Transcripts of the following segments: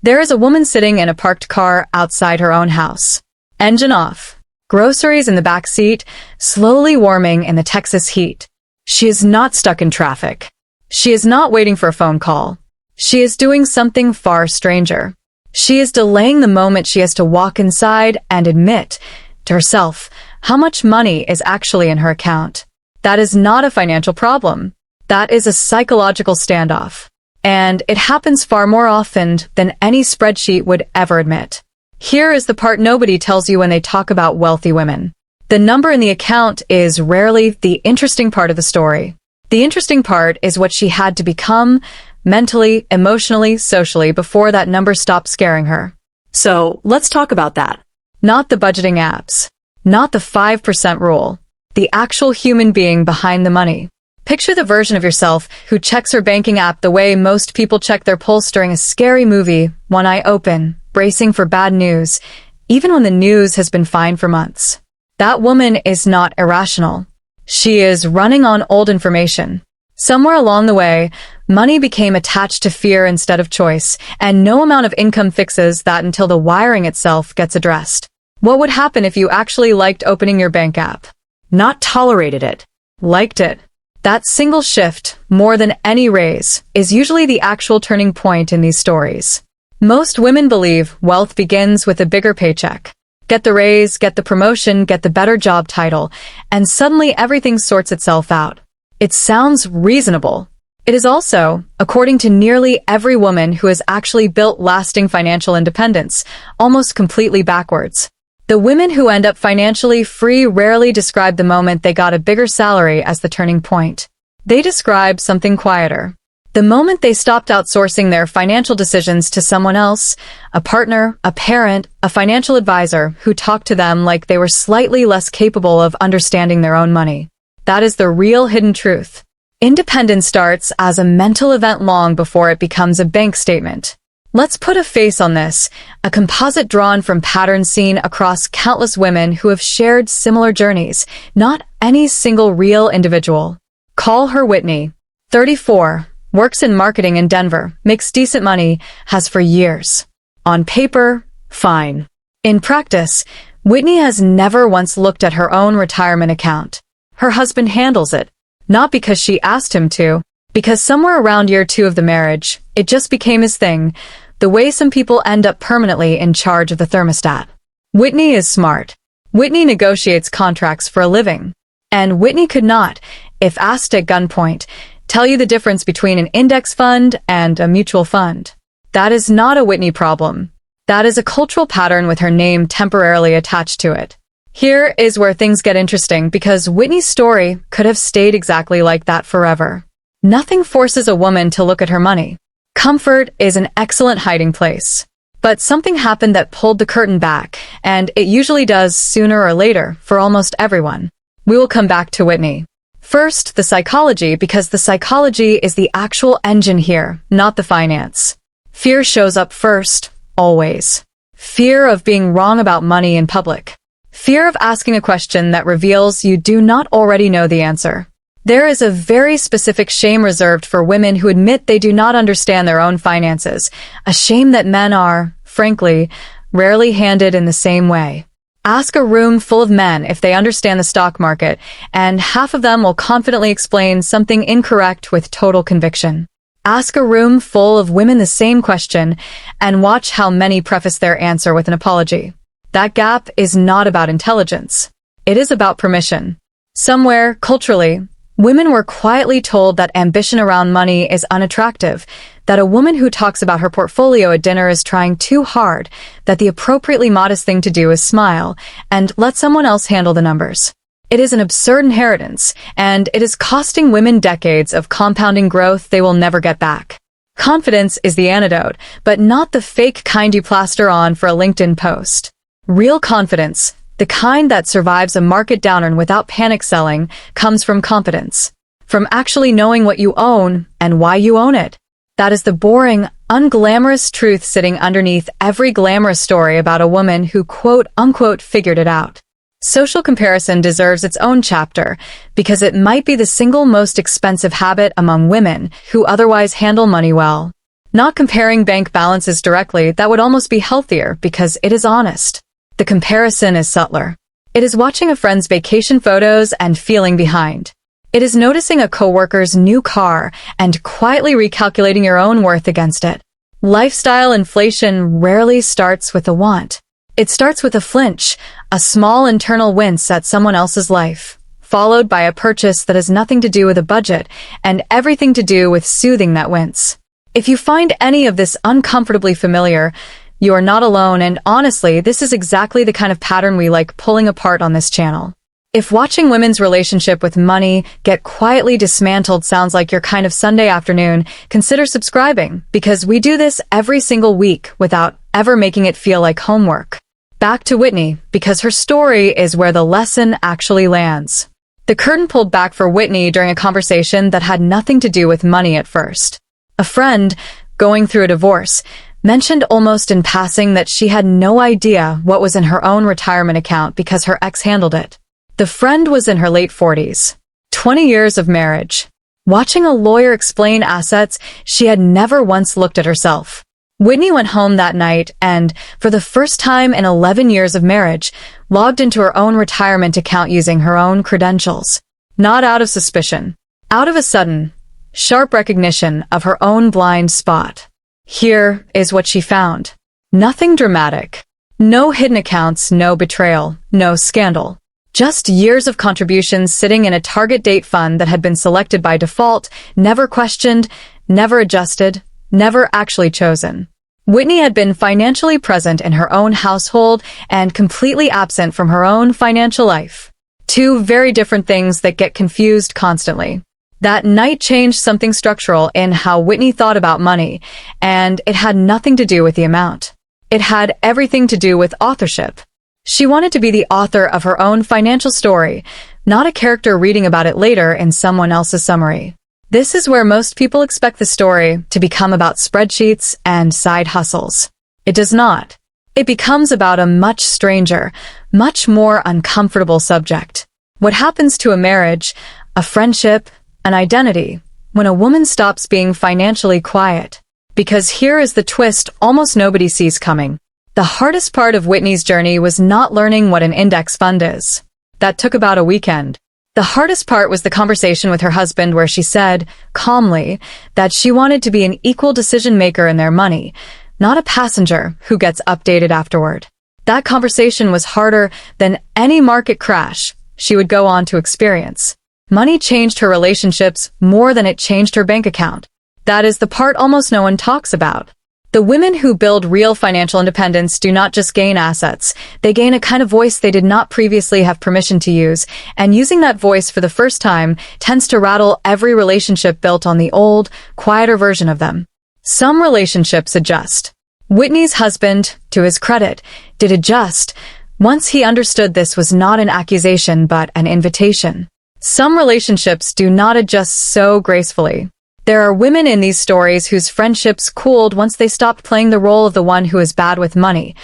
There is a woman sitting in a parked car outside her own house. Engine off. Groceries in the back seat, slowly warming in the Texas heat. She is not stuck in traffic. She is not waiting for a phone call. She is doing something far stranger. She is delaying the moment she has to walk inside and admit to herself how much money is actually in her account. That is not a financial problem. That is a psychological standoff. And it happens far more often than any spreadsheet would ever admit. Here is the part nobody tells you when they talk about wealthy women. The number in the account is rarely the interesting part of the story. The interesting part is what she had to become, mentally, emotionally, socially, before that number stopped scaring her. So, let's talk about that. Not the budgeting apps. Not the 5% rule. The actual human being behind the money. Picture the version of yourself who checks her banking app the way most people check their pulse during a scary movie, one eye open, bracing for bad news, even when the news has been fine for months. That woman is not irrational. She is running on old information. Somewhere along the way, money became attached to fear instead of choice, and no amount of income fixes that until the wiring itself gets addressed. What would happen if you actually liked opening your bank app? Not tolerated it. Liked it. That single shift, more than any raise, is usually the actual turning point in these stories. Most women believe wealth begins with a bigger paycheck. Get the raise, get the promotion, get the better job title, and suddenly everything sorts itself out. It sounds reasonable. It is also, according to nearly every woman who has actually built lasting financial independence, almost completely backwards. The women who end up financially free rarely describe the moment they got a bigger salary as the turning point. They describe something quieter. The moment they stopped outsourcing their financial decisions to someone else, a partner, a parent, a financial advisor who talked to them like they were slightly less capable of understanding their own money. That is the real hidden truth. Independence starts as a mental event long before it becomes a bank statement. Let's put a face on this, a composite drawn from patterns seen across countless women who have shared similar journeys, not any single real individual. Call her Whitney. 34, works in marketing in Denver, makes decent money, has for years. On paper, fine. In practice, Whitney has never once looked at her own retirement account. Her husband handles it, not because she asked him to, because somewhere around year 2 of the marriage, it just became his thing, the way some people end up permanently in charge of the thermostat. Whitney is smart. Whitney negotiates contracts for a living. And Whitney could not, if asked at gunpoint, tell you the difference between an index fund and a mutual fund. That is not a Whitney problem. That is a cultural pattern with her name temporarily attached to it. Here is where things get interesting because Whitney's story could have stayed exactly like that forever. Nothing forces a woman to look at her money. Comfort is an excellent hiding place. But something happened that pulled the curtain back, and it usually does sooner or later for almost everyone. We will come back to Whitney. First, the psychology, because the psychology is the actual engine here, not the finance. Fear shows up first, always. Fear of being wrong about money in public. Fear of asking a question that reveals you do not already know the answer. There is a very specific shame reserved for women who admit they do not understand their own finances, a shame that men are, frankly, rarely handed in the same way. Ask a room full of men if they understand the stock market, and half of them will confidently explain something incorrect with total conviction. Ask a room full of women the same question, and watch how many preface their answer with an apology. That gap is not about intelligence. It is about permission. Somewhere, culturally, women were quietly told that ambition around money is unattractive, that a woman who talks about her portfolio at dinner is trying too hard, that the appropriately modest thing to do is smile and let someone else handle the numbers. It is an absurd inheritance, and it is costing women decades of compounding growth they will never get back. Confidence is the antidote, but not the fake kind you plaster on for a LinkedIn post. Real confidence, the kind that survives a market downturn without panic selling, comes from competence. From actually knowing what you own and why you own it. That is the boring, unglamorous truth sitting underneath every glamorous story about a woman who quote-unquote figured it out. Social comparison deserves its own chapter because it might be the single most expensive habit among women who otherwise handle money well. Not comparing bank balances directly, that would almost be healthier because it is honest. The comparison is subtler. It is watching a friend's vacation photos and feeling behind. It is noticing a coworker's new car and quietly recalculating your own worth against it. Lifestyle inflation rarely starts with a want. It starts with a flinch, a small internal wince at someone else's life, followed by a purchase that has nothing to do with a budget and everything to do with soothing that wince. If you find any of this uncomfortably familiar, you are not alone, and honestly, this is exactly the kind of pattern we like pulling apart on this channel. If watching women's relationship with money get quietly dismantled sounds like your kind of Sunday afternoon, consider subscribing, because we do this every single week without ever making it feel like homework. Back to Whitney, because her story is where the lesson actually lands. The curtain pulled back for Whitney during a conversation that had nothing to do with money at first. A friend, going through a divorce, mentioned almost in passing that she had no idea what was in her own retirement account because her ex handled it. The friend was in her late 40s, 20 years of marriage. Watching a lawyer explain assets, she had never once looked at herself. Whitney went home that night and, for the first time in 11 years of marriage, logged into her own retirement account using her own credentials. Not out of suspicion. Out of a sudden, sharp recognition of her own blind spot. Here is what she found. Nothing dramatic. No hidden accounts, no betrayal, no scandal. Just years of contributions sitting in a target date fund that had been selected by default, never questioned, never adjusted, never actually chosen. Whitney had been financially present in her own household and completely absent from her own financial life. Two very different things that get confused constantly. That night changed something structural in how Whitney thought about money, and it had nothing to do with the amount. It had everything to do with authorship. She wanted to be the author of her own financial story, not a character reading about it later in someone else's summary. This is where most people expect the story to become about spreadsheets and side hustles. It does not. It becomes about a much stranger, much more uncomfortable subject. What happens to a marriage, a friendship, an identity, when a woman stops being financially quiet? Because here is the twist almost nobody sees coming. The hardest part of Whitney's journey was not learning what an index fund is. That took about a weekend. The hardest part was the conversation with her husband where she said, calmly, that she wanted to be an equal decision maker in their money, not a passenger who gets updated afterward. That conversation was harder than any market crash she would go on to experience. Money changed her relationships more than it changed her bank account. That is the part almost no one talks about. The women who build real financial independence do not just gain assets, they gain a kind of voice they did not previously have permission to use, and using that voice for the first time tends to rattle every relationship built on the old, quieter version of them. Some relationships adjust. Whitney's husband, to his credit, did adjust once he understood this was not an accusation but an invitation. Some relationships do not adjust so gracefully. There are women in these stories whose friendships cooled once they stopped playing the role of the one who is bad with money,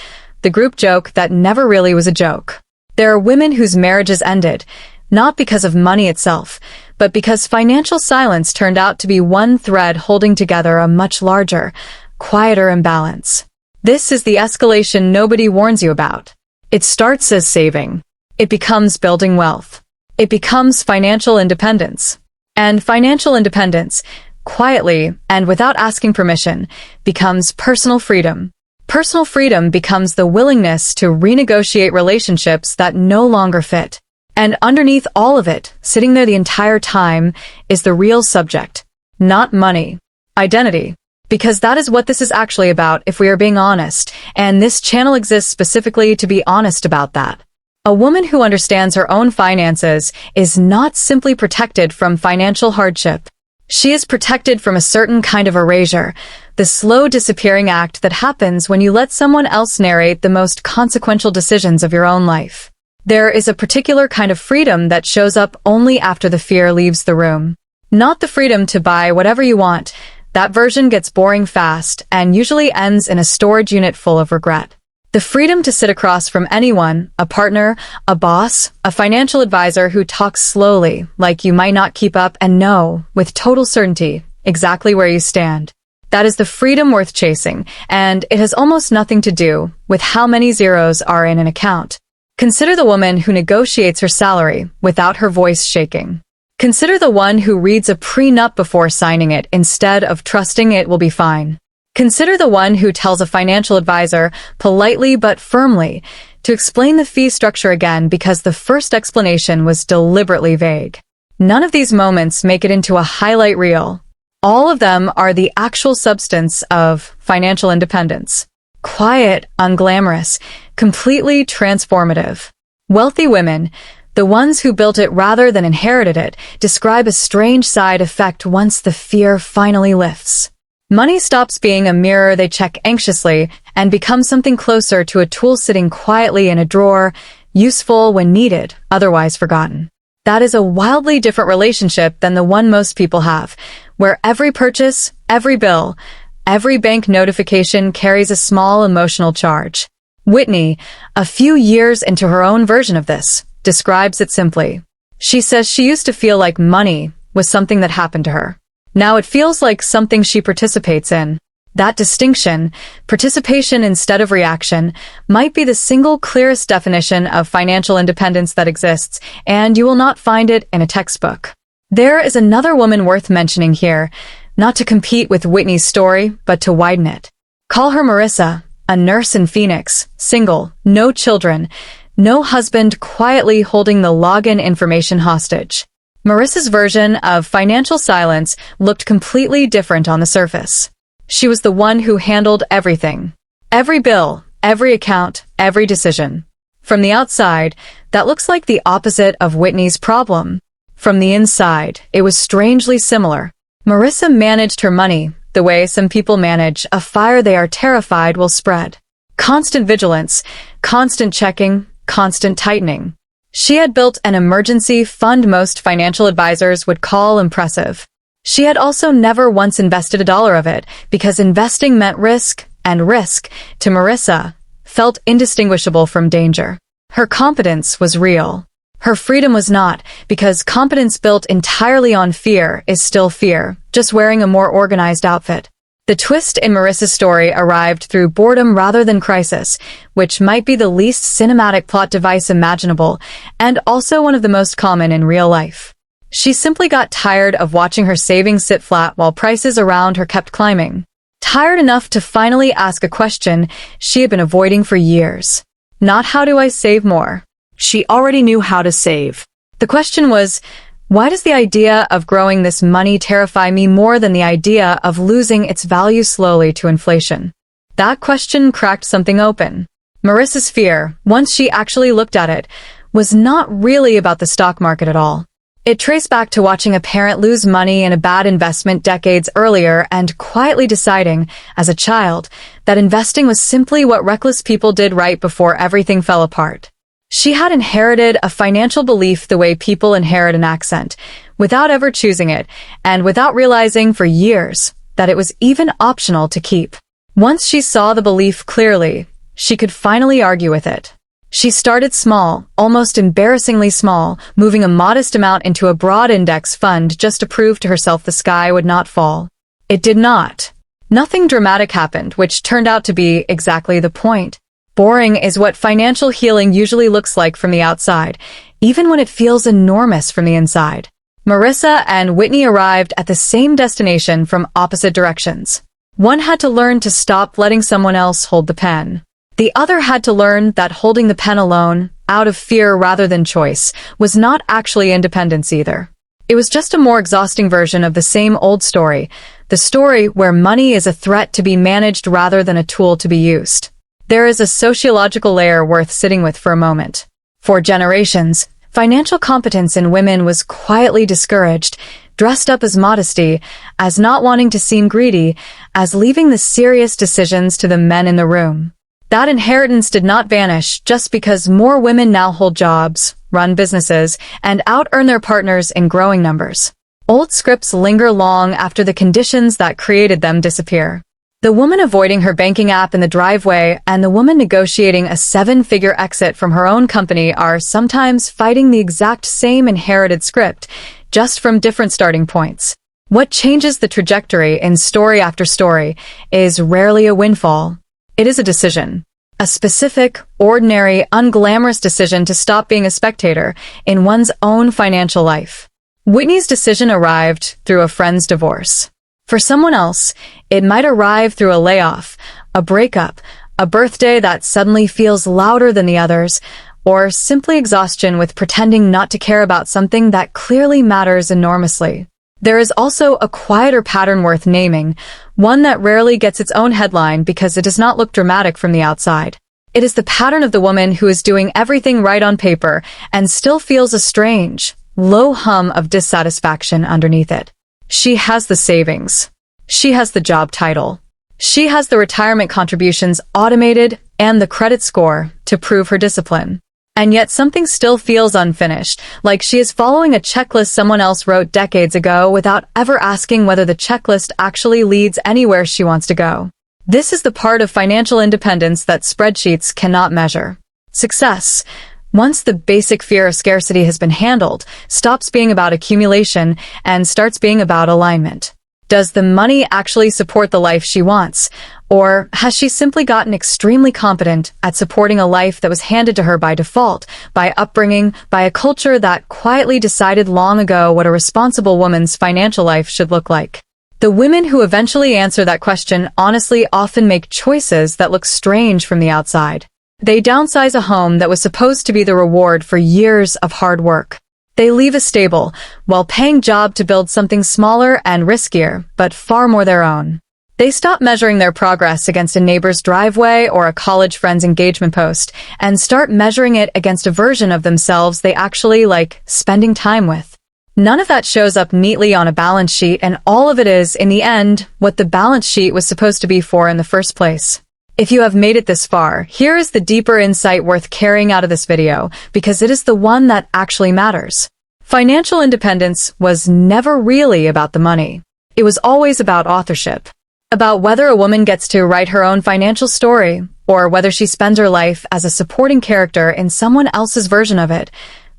the group joke that never really was a joke. There are women whose marriages ended, not because of money itself, but because financial silence turned out to be one thread holding together a much larger, quieter imbalance. This is the escalation nobody warns you about. It starts as saving. It becomes building wealth. It becomes financial independence. And financial independence, quietly and without asking permission, becomes personal freedom. Personal freedom becomes the willingness to renegotiate relationships that no longer fit. And underneath all of it, sitting there the entire time, is the real subject. Not money. Identity. Because that is what this is actually about if we are being honest, and this channel exists specifically to be honest about that. A woman who understands her own finances is not simply protected from financial hardship. She is protected from a certain kind of erasure, the slow disappearing act that happens when you let someone else narrate the most consequential decisions of your own life. There is a particular kind of freedom that shows up only after the fear leaves the room. Not the freedom to buy whatever you want. That version gets boring fast and usually ends in a storage unit full of regret. The freedom to sit across from anyone, a partner, a boss, a financial advisor who talks slowly, like you might not keep up, and know, with total certainty, exactly where you stand. That is the freedom worth chasing, and it has almost nothing to do with how many zeros are in an account. Consider the woman who negotiates her salary without her voice shaking. Consider the one who reads a prenup before signing it instead of trusting it will be fine. Consider the one who tells a financial advisor, politely but firmly, to explain the fee structure again because the first explanation was deliberately vague. None of these moments make it into a highlight reel. All of them are the actual substance of financial independence. Quiet, unglamorous, completely transformative. Wealthy women, the ones who built it rather than inherited it, describe a strange side effect once the fear finally lifts. Money stops being a mirror they check anxiously and becomes something closer to a tool sitting quietly in a drawer, useful when needed, otherwise forgotten. That is a wildly different relationship than the one most people have, where every purchase, every bill, every bank notification carries a small emotional charge. Whitney, a few years into her own version of this, describes it simply. She says she used to feel like money was something that happened to her. Now it feels like something she participates in. That distinction, participation instead of reaction, might be the single clearest definition of financial independence that exists, and you will not find it in a textbook. There is another woman worth mentioning here, not to compete with Whitney's story, but to widen it. Call her Marissa, a nurse in Phoenix, single, no children, no husband, quietly holding the login information hostage. Marissa's version of financial silence looked completely different on the surface. She was the one who handled everything. Every bill, every account, every decision. From the outside, that looks like the opposite of Whitney's problem. From the inside, it was strangely similar. Marissa managed her money the way some people manage a fire they are terrified will spread. Constant vigilance, constant checking, constant tightening. She had built an emergency fund most financial advisors would call impressive. She had also never once invested $1 of it because investing meant risk, and risk, to Marissa, felt indistinguishable from danger. Her competence was real. Her freedom was not, because competence built entirely on fear is still fear, just wearing a more organized outfit. The twist in Marissa's story arrived through boredom rather than crisis, which might be the least cinematic plot device imaginable, and also one of the most common in real life. She simply got tired of watching her savings sit flat while prices around her kept climbing. Tired enough to finally ask a question she had been avoiding for years. Not how do I save more? She already knew how to save. The question was, why does the idea of growing this money terrify me more than the idea of losing its value slowly to inflation? That question cracked something open. Marissa's fear, once she actually looked at it, was not really about the stock market at all. It traced back to watching a parent lose money in a bad investment decades earlier and quietly deciding, as a child, that investing was simply what reckless people did right before everything fell apart. She had inherited a financial belief the way people inherit an accent, without ever choosing it, and without realizing for years that it was even optional to keep. Once she saw the belief clearly, she could finally argue with it. She started small, almost embarrassingly small, moving a modest amount into a broad index fund just to prove to herself the sky would not fall. It did not. Nothing dramatic happened, which turned out to be exactly the point. Boring is what financial healing usually looks like from the outside, even when it feels enormous from the inside. Marissa and Whitney arrived at the same destination from opposite directions. One had to learn to stop letting someone else hold the pen. The other had to learn that holding the pen alone, out of fear rather than choice, was not actually independence either. It was just a more exhausting version of the same old story, the story where money is a threat to be managed rather than a tool to be used. There is a sociological layer worth sitting with for a moment. For generations, financial competence in women was quietly discouraged, dressed up as modesty, as not wanting to seem greedy, as leaving the serious decisions to the men in the room. That inheritance did not vanish just because more women now hold jobs, run businesses, and out-earn their partners in growing numbers. Old scripts linger long after the conditions that created them disappear. The woman avoiding her banking app in the driveway and the woman negotiating a 7-figure exit from her own company are sometimes fighting the exact same inherited script, just from different starting points. What changes the trajectory in story after story is rarely a windfall. It is a decision. A specific, ordinary, unglamorous decision to stop being a spectator in one's own financial life. Whitney's decision arrived through a friend's divorce. For someone else, it might arrive through a layoff, a breakup, a birthday that suddenly feels louder than the others, or simply exhaustion with pretending not to care about something that clearly matters enormously. There is also a quieter pattern worth naming, one that rarely gets its own headline because it does not look dramatic from the outside. It is the pattern of the woman who is doing everything right on paper and still feels a strange, low hum of dissatisfaction underneath it. She has the savings. She has the job title. She has the retirement contributions automated and the credit score to prove her discipline. And yet something still feels unfinished, like she is following a checklist someone else wrote decades ago without ever asking whether the checklist actually leads anywhere she wants to go. This is the part of financial independence that spreadsheets cannot measure. Success, once the basic fear of scarcity has been handled, stops being about accumulation and starts being about alignment. Does the money actually support the life she wants? Or has she simply gotten extremely competent at supporting a life that was handed to her by default, by upbringing, by a culture that quietly decided long ago what a responsible woman's financial life should look like? The women who eventually answer that question honestly often make choices that look strange from the outside. They downsize a home that was supposed to be the reward for years of hard work. They leave a stable, while paying job to build something smaller and riskier, but far more their own. They stop measuring their progress against a neighbor's driveway or a college friend's engagement post, and start measuring it against a version of themselves they actually like spending time with. None of that shows up neatly on a balance sheet, and all of it is, in the end, what the balance sheet was supposed to be for in the first place. If you have made it this far, here is the deeper insight worth carrying out of this video, because it is the one that actually matters. Financial independence was never really about the money. It was always about authorship. About whether a woman gets to write her own financial story, or whether she spends her life as a supporting character in someone else's version of it,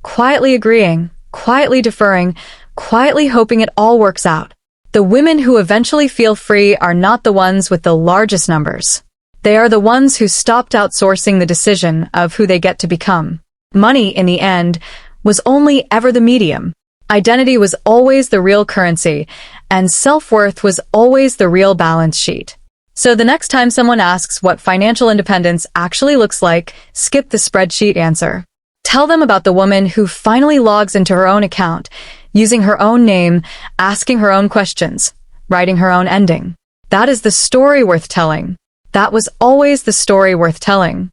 quietly agreeing, quietly deferring, quietly hoping it all works out. The women who eventually feel free are not the ones with the largest numbers. They are the ones who stopped outsourcing the decision of who they get to become. Money, in the end, was only ever the medium. Identity was always the real currency, and self-worth was always the real balance sheet. So the next time someone asks what financial independence actually looks like, skip the spreadsheet answer. Tell them about the woman who finally logs into her own account, using her own name, asking her own questions, writing her own ending. That is the story worth telling. That was always the story worth telling.